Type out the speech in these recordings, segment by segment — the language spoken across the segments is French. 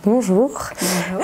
bonjour. Bonjour.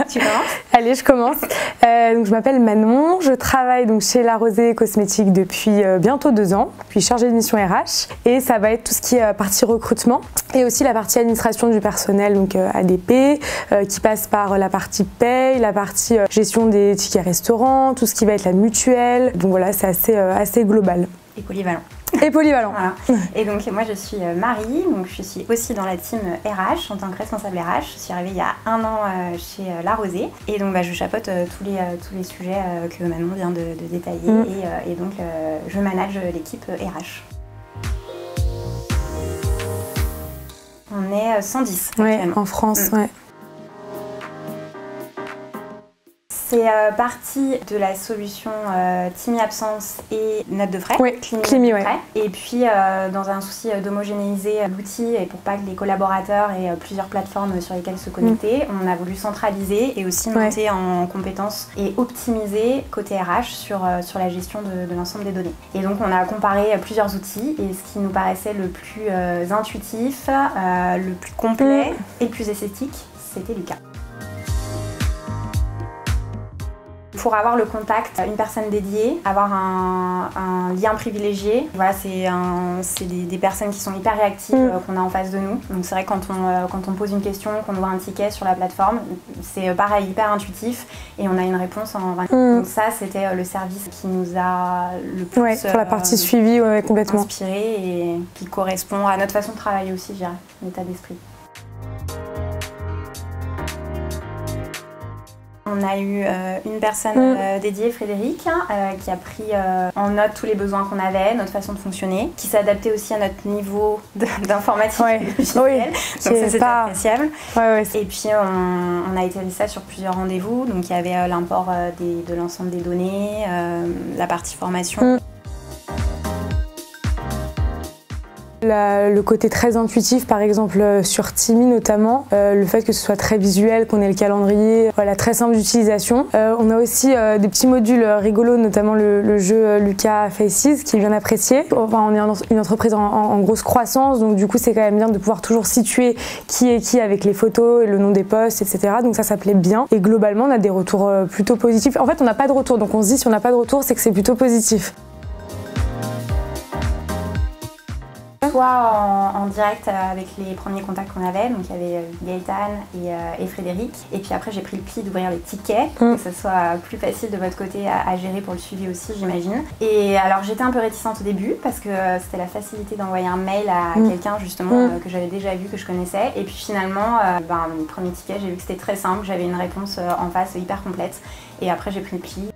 Tu commences? Allez, je commence. Donc, je m'appelle Manon, je travaille donc, chez La Rosée Cosmétiques depuis bientôt 2 ans, puis chargée de mission RH. Et ça va être tout ce qui est partie recrutement et aussi la partie administration du personnel, donc ADP, qui passe par la partie paye, la partie gestion des tickets restaurants, tout ce qui va être la mutuelle. Donc voilà, c'est assez global. Et polyvalent. Et polyvalent. Voilà. Et donc moi je suis Marie, donc je suis aussi dans la team RH en tant que responsable RH. Je suis arrivée il y a 1 an chez La Rosée et donc je chapeaute tous les sujets que Manon vient de détailler et donc je manage l'équipe RH. On est 110 actuellement. En France, ouais. C'est parti de la solution Timmy Absence et note de frais. Oui, Climi, ouais. Et puis, dans un souci d'homogénéiser l'outil et pour pas que les collaborateurs aient plusieurs plateformes sur lesquelles se connecter, on a voulu centraliser et aussi monter en compétences et optimiser côté RH sur la gestion de l'ensemble des données. Et donc, on a comparé plusieurs outils et ce qui nous paraissait le plus intuitif, le plus complet et le plus esthétique, c'était Lucas. Pour avoir le contact, une personne dédiée, avoir un lien privilégié. Voilà, c'est des personnes qui sont hyper réactives qu'on a en face de nous. Donc c'est vrai quand on pose une question, qu'on ouvre un ticket sur la plateforme, c'est pareil, hyper intuitif et on a une réponse en 20 minutes. Donc ça, c'était le service qui nous a le plus sur la partie suivi, complètement inspiré et qui correspond à notre façon de travailler aussi, je dirais, l'état d'esprit. On a eu une personne dédiée, Frédéric, qui a pris en note tous les besoins qu'on avait, notre façon de fonctionner, qui s'est adapté aussi à notre niveau d'informatique. Donc ça, c'était appréciable. Et puis, on a étalé ça sur plusieurs rendez-vous. Donc, il y avait l'import de l'ensemble des données, la partie formation. Le côté très intuitif, par exemple sur Timmy notamment, le fait que ce soit très visuel, qu'on ait le calendrier, très simple d'utilisation. On a aussi des petits modules rigolos, notamment le jeu Lucas Faces qui est bien apprécié. Enfin, on est une entreprise en grosse croissance, donc du coup c'est quand même bien de pouvoir toujours situer qui est qui avec les photos, le nom des postes, etc. Donc ça plaît bien. Et globalement on a des retours plutôt positifs. En fait on n'a pas de retour, donc on se dit si on n'a pas de retour c'est que c'est plutôt positif. Soit en direct avec les premiers contacts qu'on avait, donc il y avait Gaëtan et Frédéric, et puis après j'ai pris le pli d'ouvrir les tickets, pour que ce soit plus facile de votre côté à gérer pour le suivi aussi, j'imagine. Et alors j'étais un peu réticente au début parce que c'était la facilité d'envoyer un mail à quelqu'un justement que j'avais déjà vu, que je connaissais, et puis finalement mon premier ticket j'ai vu que c'était très simple, j'avais une réponse en face hyper complète, et après j'ai pris le pli